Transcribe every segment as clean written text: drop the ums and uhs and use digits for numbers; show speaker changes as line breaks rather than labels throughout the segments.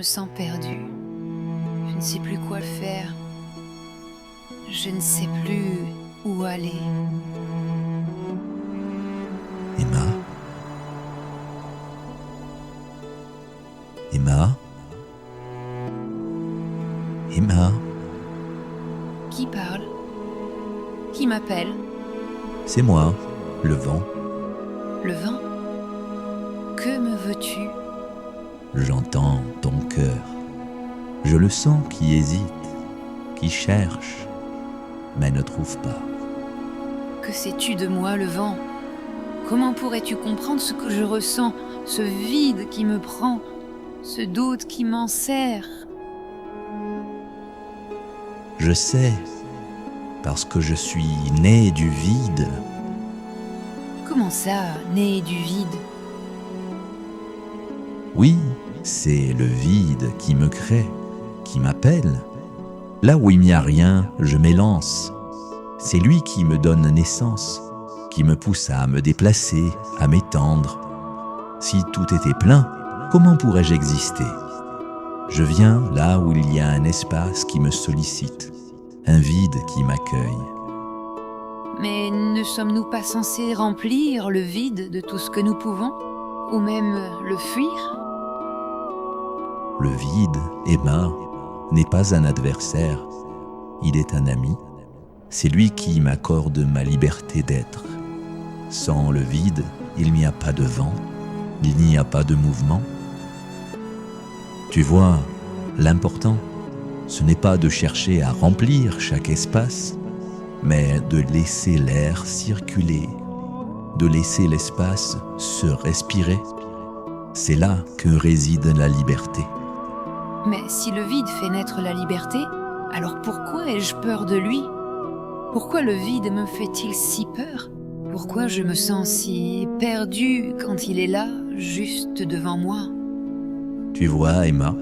me sens perdue. Je ne sais plus quoi faire. Je ne sais plus où aller.
Emma? Emma? Emma?
Qui parle? Qui m'appelle?
C'est moi, le vent.
Le vent? Que me veux-tu?
J'entends ton cœur. Je le sens qui hésite, qui cherche, mais ne trouve pas.
Que sais-tu de moi, le vent? Comment pourrais-tu comprendre ce que je ressens, ce vide qui me prend, ce doute qui m'enserre?
Je sais, parce que je suis né du vide.
Comment ça, né du vide?
Oui, c'est le vide qui me crée, qui m'appelle. Là où il n'y a rien, je m'élance. C'est lui qui me donne naissance, qui me pousse à me déplacer, à m'étendre. Si tout était plein, comment pourrais-je exister? Je viens là où il y a un espace qui me sollicite, un vide qui m'accueille.
Mais ne sommes-nous pas censés remplir le vide de tout ce que nous pouvons? Ou même le fuir?
Le vide, Emma, n'est pas un adversaire, il est un ami. C'est lui qui m'accorde ma liberté d'être. Sans le vide, il n'y a pas de vent, il n'y a pas de mouvement. Tu vois, l'important, ce n'est pas de chercher à remplir chaque espace, mais de laisser l'air circuler, de laisser l'espace se respirer. C'est là que réside la liberté.
Mais si le vide fait naître la liberté, alors pourquoi ai-je peur de lui? Pourquoi le vide me fait-il si peur? Pourquoi je me sens si perdue quand il est là, juste devant moi?
Tu vois, Emma,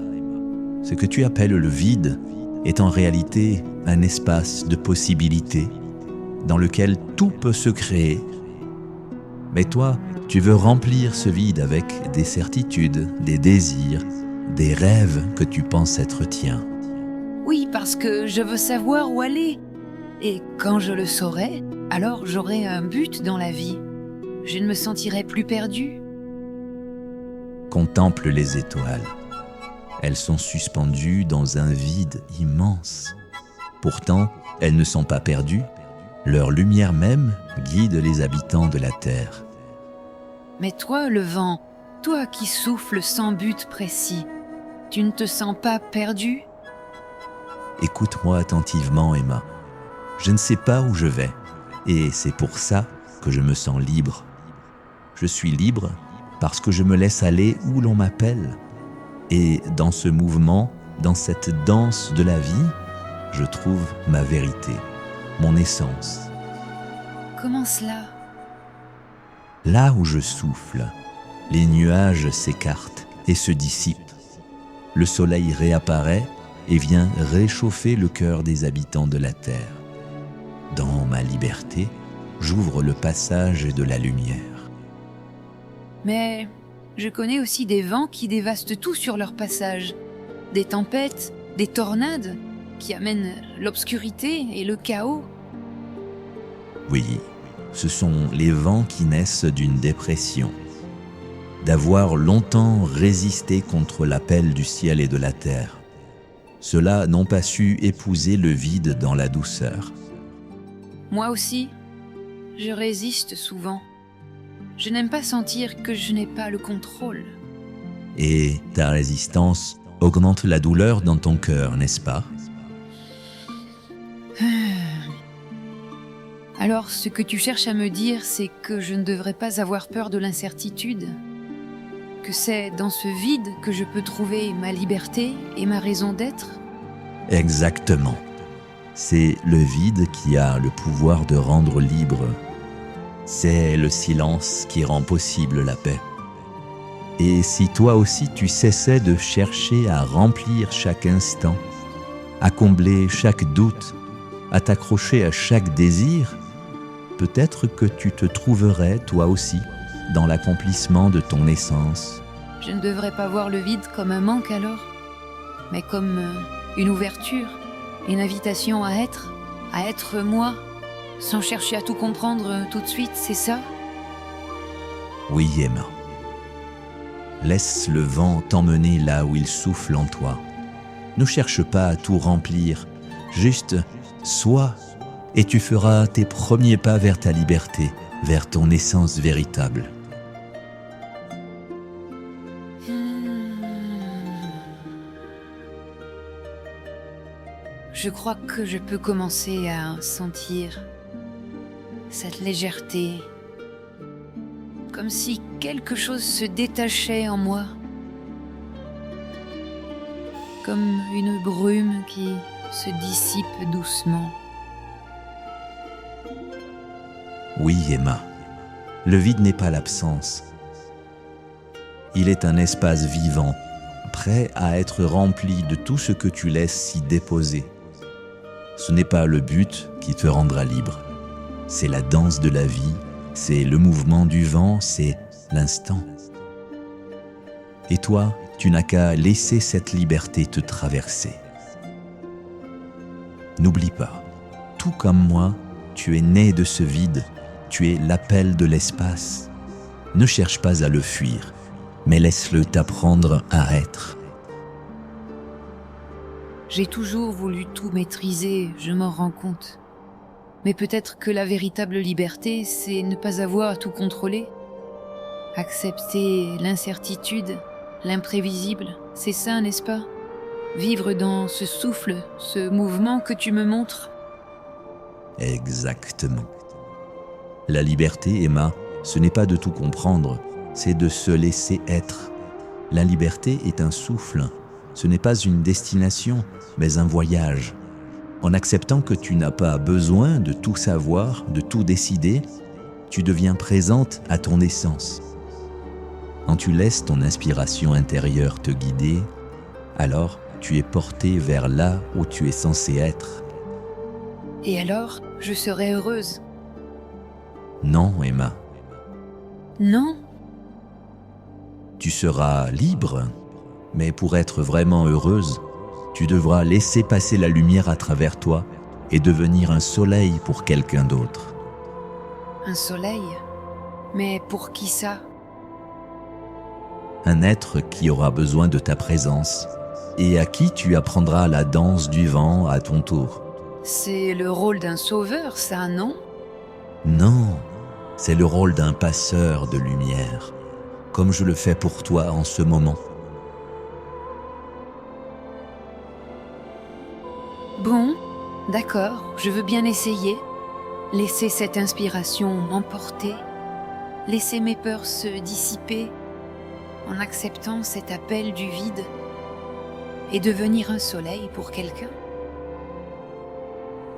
ce que tu appelles le vide est en réalité un espace de possibilités dans lequel tout peut se créer. Mais toi, tu veux remplir ce vide avec des certitudes, des désirs, des rêves que tu penses être tiens.
Oui, parce que je veux savoir où aller. Et quand je le saurai, alors j'aurai un but dans la vie. Je ne me sentirai plus perdue.
Contemple les étoiles. Elles sont suspendues dans un vide immense. Pourtant, elles ne sont pas perdues. Leur lumière même guide les habitants de la terre.
Mais toi, le vent, toi qui souffles sans but précis, tu ne te sens pas perdu?
Écoute-moi attentivement, Emma. Je ne sais pas où je vais, et c'est pour ça que je me sens libre. Je suis libre parce que je me laisse aller où l'on m'appelle. Et dans ce mouvement, dans cette danse de la vie, je trouve ma vérité, mon essence.
Comment cela?
Là où je souffle, les nuages s'écartent et se dissipent. Le soleil réapparaît et vient réchauffer le cœur des habitants de la terre. Dans ma liberté, j'ouvre le passage de la lumière.
Mais je connais aussi des vents qui dévastent tout sur leur passage. Des tempêtes, des tornades qui amènent l'obscurité et le chaos.
Oui, ce sont les vents qui naissent d'une dépression, d'avoir longtemps résisté contre l'appel du ciel et de la terre. Ceux-là n'ont pas su épouser le vide dans la douceur.
Moi aussi, je résiste souvent. Je n'aime pas sentir que je n'ai pas le contrôle.
Et ta résistance augmente la douleur dans ton cœur, n'est-ce pas?
Alors, ce que tu cherches à me dire, c'est que je ne devrais pas avoir peur de l'incertitude, que c'est dans ce vide que je peux trouver ma liberté et ma raison d'être?
Exactement. C'est le vide qui a le pouvoir de rendre libre. C'est le silence qui rend possible la paix. Et si toi aussi tu cessais de chercher à remplir chaque instant, à combler chaque doute, à t'accrocher à chaque désir, peut-être que tu te trouverais toi aussi dans l'accomplissement de ton essence.
Je ne devrais pas voir le vide comme un manque alors? mais comme une ouverture, une invitation à être moi, sans chercher à tout comprendre tout de suite, c'est ça?
Oui, Emma. Laisse le vent t'emmener là où il souffle en toi. Ne cherche pas à tout remplir, juste sois et tu feras tes premiers pas vers ta liberté, vers ton essence véritable.
Je crois que je peux commencer à sentir cette légèreté, comme si quelque chose se détachait en moi, comme une brume qui se dissipe doucement.
Oui, Emma, le vide n'est pas l'absence. Il est un espace vivant, prêt à être rempli de tout ce que tu laisses s'y déposer. Ce n'est pas le but qui te rendra libre. C'est la danse de la vie, c'est le mouvement du vent, c'est l'instant. Et toi, tu n'as qu'à laisser cette liberté te traverser. N'oublie pas, tout comme moi, tu es né de ce vide, tu es l'appel de l'espace. Ne cherche pas à le fuir, mais laisse-le t'apprendre à être.
J'ai toujours voulu tout maîtriser, je m'en rends compte. Mais peut-être que la véritable liberté, c'est ne pas avoir à tout contrôler. Accepter l'incertitude, l'imprévisible, c'est ça, n'est-ce pas? Vivre dans ce souffle, ce mouvement que tu me montres.
Exactement. La liberté, Emma, ce n'est pas de tout comprendre, c'est de se laisser être. La liberté est un souffle. Ce n'est pas une destination, mais un voyage. En acceptant que tu n'as pas besoin de tout savoir, de tout décider, tu deviens présente à ton essence. Quand tu laisses ton inspiration intérieure te guider, alors tu es porté vers là où tu es censé être.
Et alors, je serai heureuse.
Non, Emma.
Non?
Tu seras libre, mais pour être vraiment heureuse, tu devras laisser passer la lumière à travers toi et devenir un soleil pour quelqu'un d'autre.
Un soleil? Mais pour qui ça?
Un être qui aura besoin de ta présence et à qui tu apprendras la danse du vent à ton tour.
C'est le rôle d'un sauveur, ça, non?
Non, c'est le rôle d'un passeur de lumière, comme je le fais pour toi en ce moment.
Bon, d'accord, je veux bien essayer. Laisser cette inspiration m'emporter, laisser mes peurs se dissiper en acceptant cet appel du vide et devenir un soleil pour quelqu'un.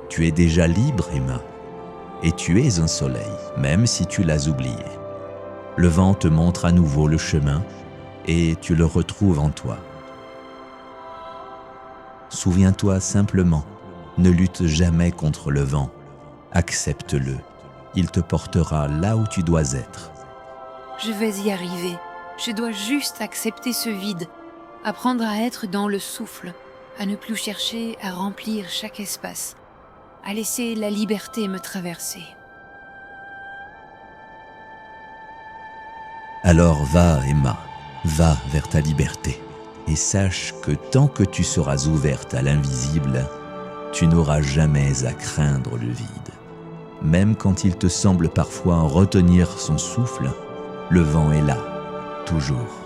Tu es déjà libre, Emma, et tu es un soleil, même si tu l'as oublié. Le vent te montre à nouveau le chemin et tu le retrouves en toi. Souviens-toi simplement, ne lutte jamais contre le vent. Accepte-le, il te portera là où tu dois être.
Je vais y arriver. Je dois juste accepter ce vide, apprendre à être dans le souffle, à ne plus chercher à remplir chaque espace, à laisser la liberté me traverser.
Alors va, Emma, va vers ta liberté. Et sache que tant que tu seras ouverte à l'invisible, tu n'auras jamais à craindre le vide. Même quand il te semble parfois retenir son souffle, le vent est là, toujours.